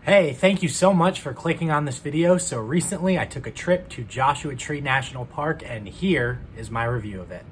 Hey, thank you so much for clicking on this video. So recently I took a trip to Joshua Tree National Park and here is my review of it.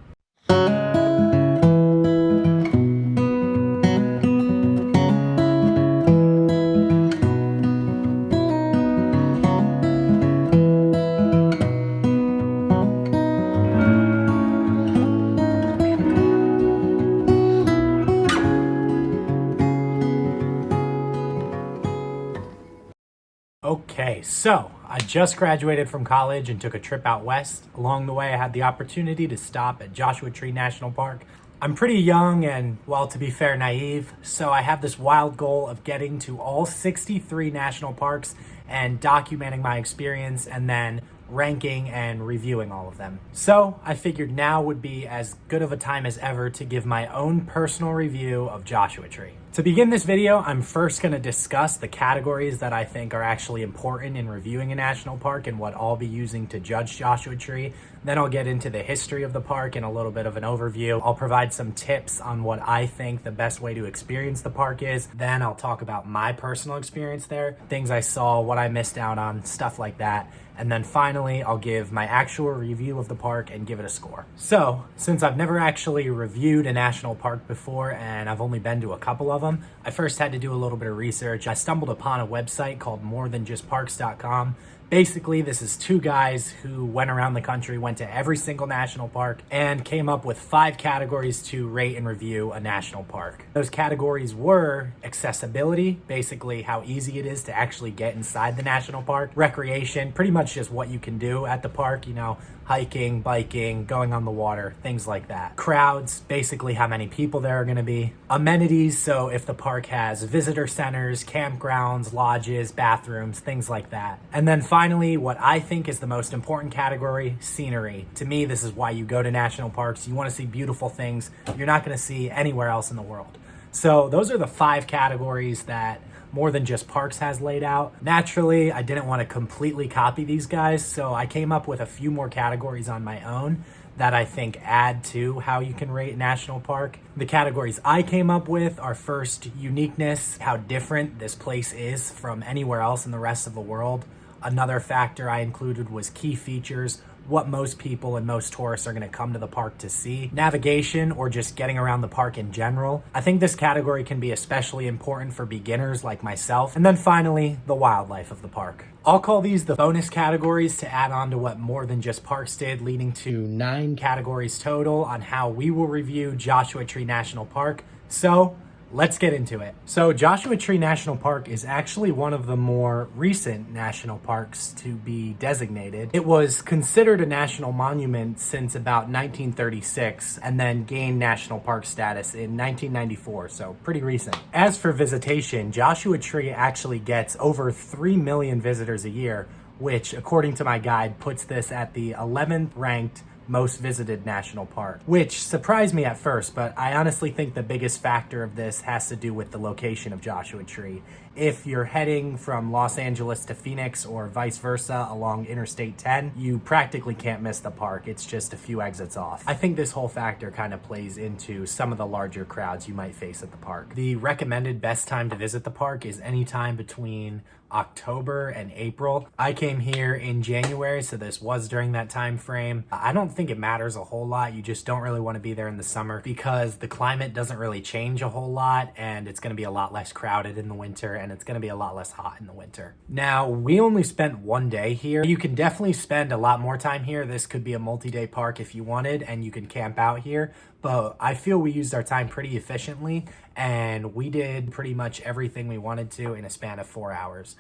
Okay, so I just graduated from college and took a trip out west. Along the way, I had the opportunity to stop at Joshua Tree National Park. I'm pretty young and, well, to be fair, naive, so I have this wild goal of getting to all 63 national parks and documenting my experience and then ranking and reviewing all of them. So I figured now would be as good of a time as ever to give my own personal review of Joshua Tree. To begin this video, I'm first going to discuss the categories that I think are actually important in reviewing a national park and what I'll be using to judge Joshua Tree. Then I'll get into the history of the park and a little bit of an overview. I'll provide some tips on what I think the best way to experience the park is. Then I'll talk about my personal experience there, things I saw, what I missed out on, stuff like that. And then finally, I'll give my actual review of the park and give it a score. So, since I've never actually reviewed a national park before and I've only been to a couple of them, I first had to do a little bit of research. I stumbled upon a website called morethanjustparks.com. Basically, this is two guys who went around the country, went to every single national park, and came up with 5 categories to rate and review a national park. Those categories were accessibility, basically how easy it is to actually get inside the national park, recreation, pretty much just what you can do at the park, you know, hiking, biking, going on the water, things like that. Crowds, basically how many people there are going to be. Amenities, so if the park has visitor centers, campgrounds, lodges, bathrooms, things like that. And then finally, what I think is the most important category, scenery. To me, this is why you go to national parks. You want to see beautiful things you're not going to see anywhere else in the world. So those are the 5 categories that More Than Just Parks has laid out. Naturally, I didn't want to completely copy these guys, so I came up with a few more categories on my own that I think add to how you can rate national park. The categories I came up with are first, uniqueness, how different this place is from anywhere else in the rest of the world. Another factor I included was key features, what most people and most tourists are going to come to the park to see. Navigation, or just getting around the park in general. I think this category can be especially important for beginners like myself. And then finally, the wildlife of the park. I'll call these the bonus categories to add on to what More Than Just Parks did, leading to 9 categories total on how we will review Joshua Tree National Park. So let's get into it. So Joshua Tree National Park is actually one of the more recent national parks to be designated. It was considered a national monument since about 1936 and then gained national park status in 1994, so pretty recent. As for visitation, Joshua Tree actually gets over 3 million visitors a year, which according to my guide puts this at the 11th ranked most visited national park, which surprised me at first, but I honestly think the biggest factor of this has to do with the location of Joshua Tree. If you're heading from Los Angeles to Phoenix or vice versa along Interstate 10, you practically can't miss the park. It's just a few exits off. I think this whole factor kind of plays into some of the larger crowds you might face at the park. The recommended best time to visit the park is anytime between October and April. I came here in January, so this was during that time frame. I don't think it matters a whole lot. You just don't really want to be there in the summer because the climate doesn't really change a whole lot and it's going to be a lot less crowded in the winter and it's going to be a lot less hot in the winter. Now, we only spent 1 day here. You can definitely spend a lot more time here. This could be a multi-day park if you wanted and you can camp out here, but I feel we used our time pretty efficiently and we did pretty much everything we wanted to in a span of 4 hours.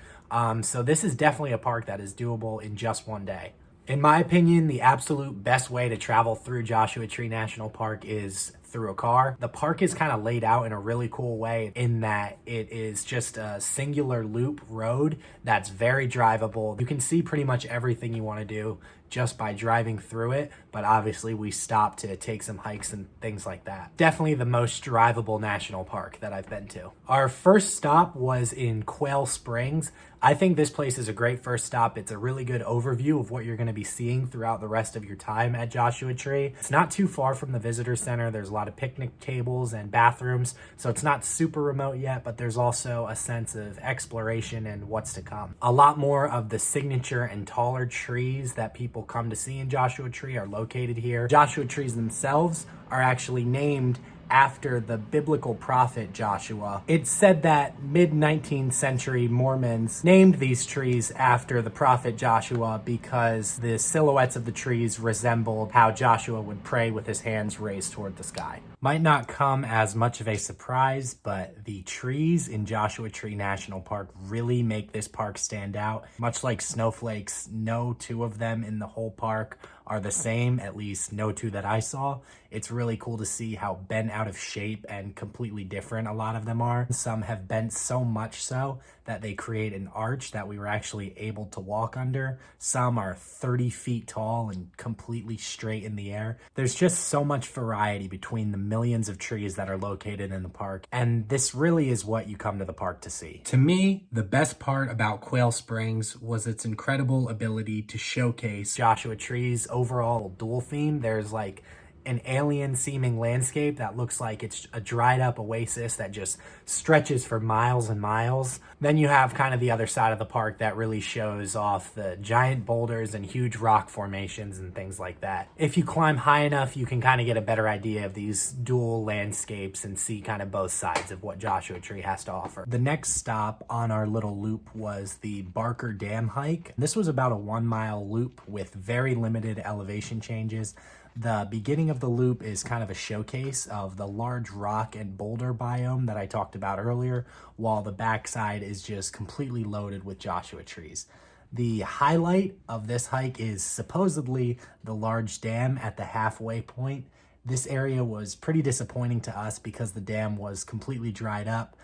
So this is definitely a park that is doable in just 1 day. In my opinion, the absolute best way to travel through Joshua Tree National Park is through a car. The park is kind of laid out in a really cool way in that it is just a singular loop road that's very drivable. You can see pretty much everything you want to do just by driving through it, but obviously we stopped to take some hikes and things like that. Definitely the most drivable national park that I've been to. Our first stop was in Quail Springs. I think this place is a great first stop. It's a really good overview of what you're going to be seeing throughout the rest of your time at Joshua Tree. It's not too far from the visitor center. There's a lot of picnic tables and bathrooms, so it's not super remote yet, but there's also a sense of exploration and what's to come. A lot more of the signature and taller trees that people come to see in Joshua Tree are located here. Joshua trees themselves are actually named after the biblical prophet Joshua. It's said that mid-19th century Mormons named these trees after the prophet Joshua because the silhouettes of the trees resembled how Joshua would pray with his hands raised toward the sky. Might not come as much of a surprise, but the trees in Joshua Tree National Park really make this park stand out. Much like snowflakes, no two of them in the whole park are the same, at least no two that I saw. It's really cool to see how bent out of shape and completely different a lot of them are. Some have bent so much so that they create an arch that we were actually able to walk under. Some are 30 feet tall and completely straight in the air. There's just so much variety between the millions of trees that are located in the park, and this really is what you come to the park to see. To me, the best part about Quail Springs was its incredible ability to showcase Joshua Tree's overall dual theme. There's like an alien seeming landscape that looks like it's a dried up oasis that just stretches for miles and miles. Then you have kind of the other side of the park that really shows off the giant boulders and huge rock formations and things like that. If you climb high enough, you can kind of get a better idea of these dual landscapes and see kind of both sides of what Joshua Tree has to offer. The next stop on our little loop was the Barker Dam hike. This was about a 1 mile loop with very limited elevation changes. The beginning of the loop is kind of a showcase of the large rock and boulder biome that I talked about earlier, while the backside is just completely loaded with Joshua trees. The highlight of this hike is supposedly the large dam at the halfway point. This area was pretty disappointing to us because the dam was completely dried up,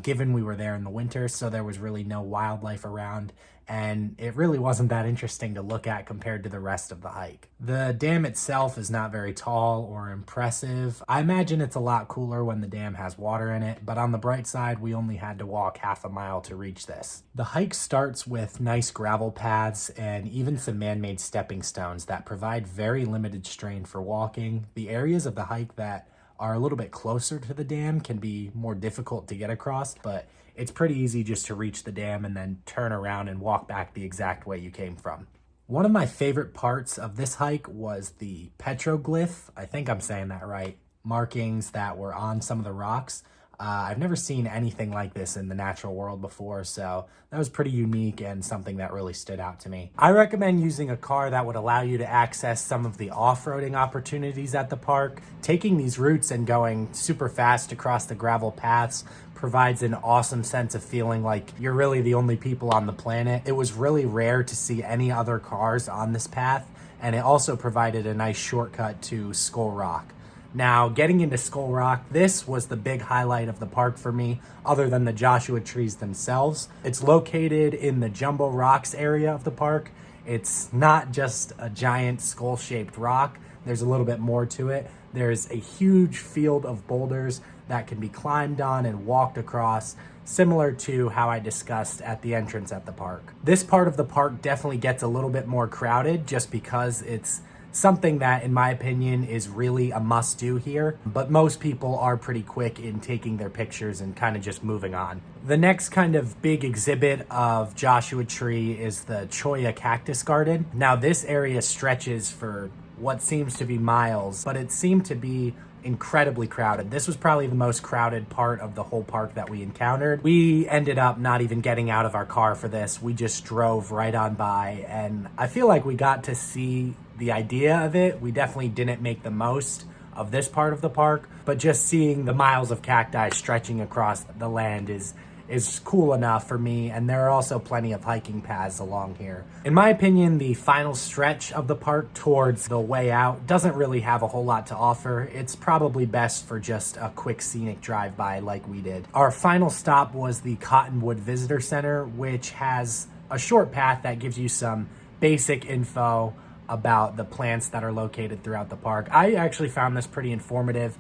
given we were there in the winter, so there was really no wildlife around, and it really wasn't that interesting to look at compared to the rest of the hike. The dam itself is not very tall or impressive. I imagine it's a lot cooler when the dam has water in it, but on the bright side, we only had to walk half a mile to reach this. The hike starts with nice gravel paths and even some man-made stepping stones that provide very limited strain for walking. The areas of the hike that are a little bit closer to the dam can be more difficult to get across, but it's pretty easy just to reach the dam and then turn around and walk back the exact way you came from. One of my favorite parts of this hike was the petroglyph, I think I'm saying that right, markings that were on some of the rocks. I've never seen anything like this in the natural world before, so that was pretty unique and something that really stood out to me. I recommend using a car that would allow you to access some of the off-roading opportunities at the park. Taking these routes and going super fast across the gravel paths provides an awesome sense of feeling like you're really the only people on the planet. It was really rare to see any other cars on this path, and it also provided a nice shortcut to Skull Rock. Now, getting into Skull Rock, this was the big highlight of the park for me, other than the Joshua trees themselves. It's located in the Jumbo Rocks area of the park. It's not just a giant skull-shaped rock. There's a little bit more to it. There's a huge field of boulders that can be climbed on and walked across, similar to how I discussed at the entrance at the park. This part of the park definitely gets a little bit more crowded just because it's something that, in my opinion, is really a must-do here, but most people are pretty quick in taking their pictures and kind of just moving on. The next kind of big exhibit of Joshua Tree is the Cholla Cactus Garden. Now, this area stretches for what seems to be miles, but it seemed to be incredibly crowded. This was probably the most crowded part of the whole park that we encountered. We ended up not even getting out of our car for this. We just drove right on by, and I feel like we got to see the idea of it. We definitely didn't make the most of this part of the park, but just seeing the miles of cacti stretching across the land is cool enough for me, and there are also plenty of hiking paths along here. In my opinion, the final stretch of the park towards the way out doesn't really have a whole lot to offer. It's probably best for just a quick scenic drive-by like we did. Our final stop was the Cottonwood Visitor Center, which has a short path that gives you some basic info about the plants that are located throughout the park. I actually found this pretty informative.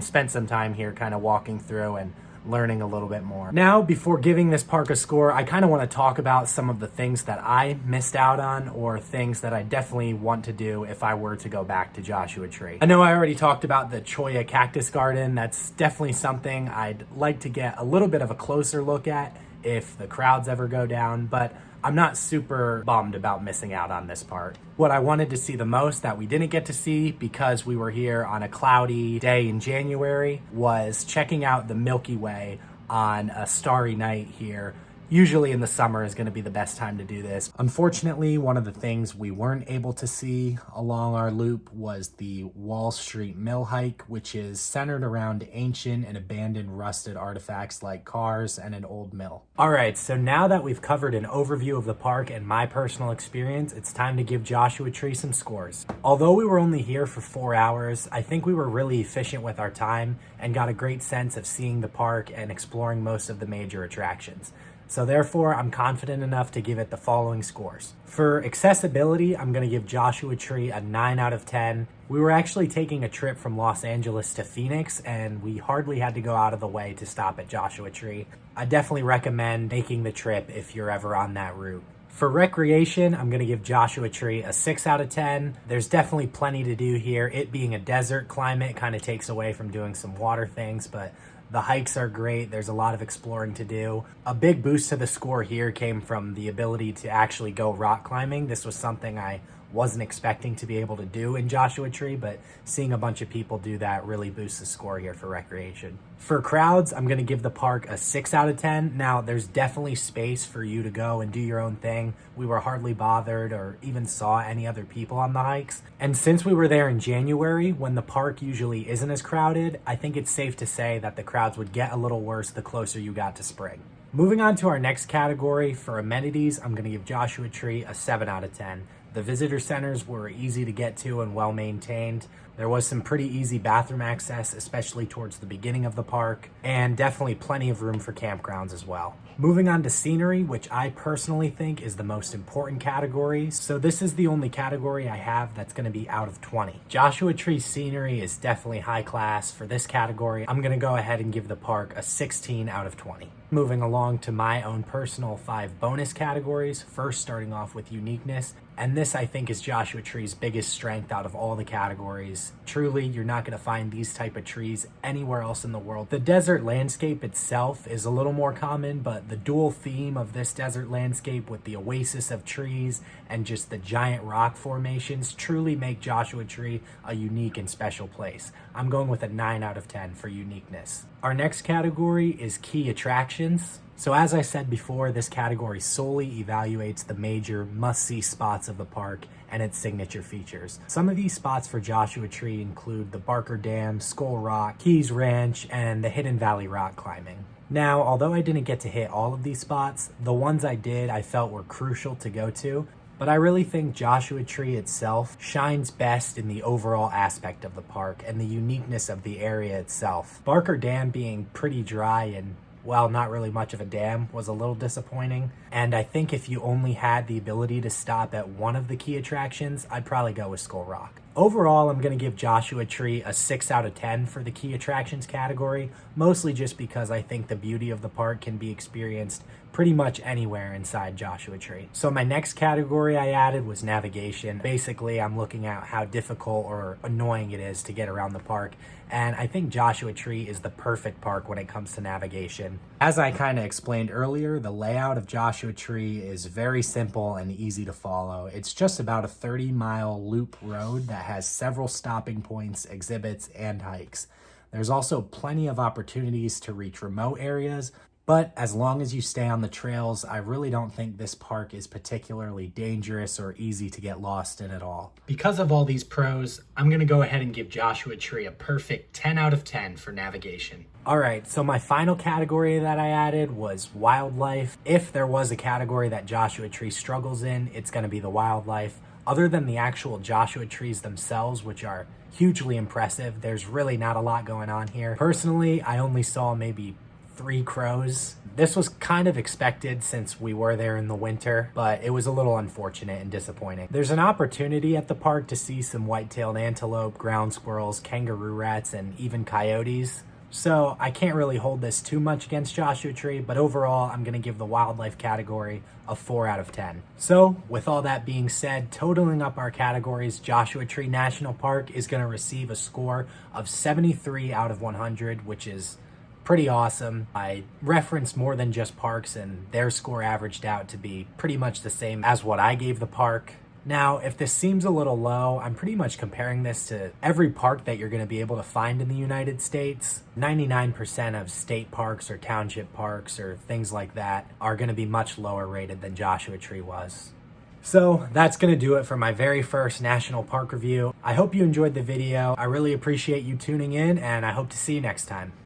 Spent some time here kind of walking through and learning a little bit more. Now, before giving this park a score, I kind of want to talk about some of the things that I missed out on or things that I definitely want to do if I were to go back to Joshua Tree. I know I already talked about the Cholla Cactus Garden. That's definitely something I'd like to get a little bit of a closer look at if the crowds ever go down, but I'm not super bummed about missing out on this part. What I wanted to see the most that we didn't get to see because we were here on a cloudy day in January was checking out the Milky Way on a starry night here. Usually in the summer is going to be the best time to do this. Unfortunately, one of the things we weren't able to see along our loop was the Wall Street Mill hike, which is centered around ancient and abandoned rusted artifacts like cars and an old mill. All right, so now that we've covered an overview of the park and my personal experience, it's time to give Joshua Tree some scores. Although we were only here for 4 hours, I think we were really efficient with our time and got a great sense of seeing the park and exploring most of the major attractions. So therefore, I'm confident enough to give it the following scores. For accessibility, I'm going to give Joshua Tree a 9 out of 10. We were actually taking a trip from Los Angeles to Phoenix, and we hardly had to go out of the way to stop at Joshua Tree. I definitely recommend making the trip if you're ever on that route. For recreation, I'm going to give Joshua Tree a 6 out of 10. There's definitely plenty to do here. It being a desert climate kind of takes away from doing some water things, but the hikes are great. There's a lot of exploring to do. A big boost to the score here came from the ability to actually go rock climbing. This was something I wasn't expecting to be able to do in Joshua Tree, but seeing a bunch of people do that really boosts the score here for recreation. For crowds, I'm going to give the park a 6 out of 10. Now, there's definitely space for you to go and do your own thing. We were hardly bothered or even saw any other people on the hikes. And since we were there in January, when the park usually isn't as crowded, I think it's safe to say that the crowds would get a little worse the closer you got to spring. Moving on to our next category, for amenities, I'm going to give Joshua Tree a 7 out of 10. The visitor centers were easy to get to and well maintained. There was some pretty easy bathroom access, especially towards the beginning of the park, and definitely plenty of room for campgrounds as well. Moving on to scenery, which I personally think is the most important category. So this is the only category I have that's going to be out of 20. Joshua Tree scenery is definitely high class. For this category, I'm going to go ahead and give the park a 16 out of 20. Moving along to my own personal 5 bonus categories, first starting off with uniqueness. And this, I think, is Joshua Tree's biggest strength out of all the categories. Truly, you're not going to find these type of trees anywhere else in the world. The desert landscape itself is a little more common, but the dual theme of this desert landscape with the oasis of trees and just the giant rock formations truly make Joshua Tree a unique and special place. I'm going with a 9 out of 10 for uniqueness. Our next category is key attractions. So as I said before, this category solely evaluates the major must-see spots of the park and its signature features. Some of these spots for Joshua Tree include the Barker Dam, Skull Rock, Keys Ranch, and the Hidden Valley rock climbing. Now, although I didn't get to hit all of these spots, the ones I did I felt were crucial to go to, but I really think Joshua Tree itself shines best in the overall aspect of the park and the uniqueness of the area itself. Barker Dam being pretty dry and well, not really much of a dam was a little disappointing. And I think if you only had the ability to stop at one of the key attractions, I'd probably go with Skull Rock. Overall, I'm going to give Joshua Tree a 6 out of 10 for the key attractions category, mostly just because I think the beauty of the park can be experienced pretty much anywhere inside Joshua Tree. So my next category I added was navigation. Basically, I'm looking at how difficult or annoying it is to get around the park, and I think Joshua Tree is the perfect park when it comes to navigation. As I kind of explained earlier, the layout of Joshua Tree is very simple and easy to follow. It's just about a 30-mile loop road that has several stopping points, exhibits, and hikes. There's also plenty of opportunities to reach remote areas, but as long as you stay on the trails, I really don't think this park is particularly dangerous or easy to get lost in at all. Because of all these pros, I'm going to go ahead and give Joshua Tree a perfect 10 out of 10 for navigation. All right, so my final category that I added was wildlife. If there was a category that Joshua Tree struggles in, it's going to be the wildlife. Other than the actual Joshua trees themselves, which are hugely impressive, there's really not a lot going on here. Personally, I only saw maybe 3 crows. This was kind of expected since we were there in the winter, but it was a little unfortunate and disappointing. There's an opportunity at the park to see some white-tailed antelope, ground squirrels, kangaroo rats, and even coyotes. So I can't really hold this too much against Joshua Tree, but overall, I'm gonna give the wildlife category a 4 out of 10. So with all that being said, totaling up our categories, Joshua Tree National Park is gonna receive a score of 73 out of 100, which is pretty awesome. I referenced more than just parks, and their score averaged out to be pretty much the same as what I gave the park. Now, if this seems a little low, I'm pretty much comparing this to every park that you're going to be able to find in the United States. 99% of state parks or township parks or things like that are going to be much lower rated than Joshua Tree was. So that's going to do it for my very first national park review. I hope you enjoyed the video. I really appreciate you tuning in, and I hope to see you next time.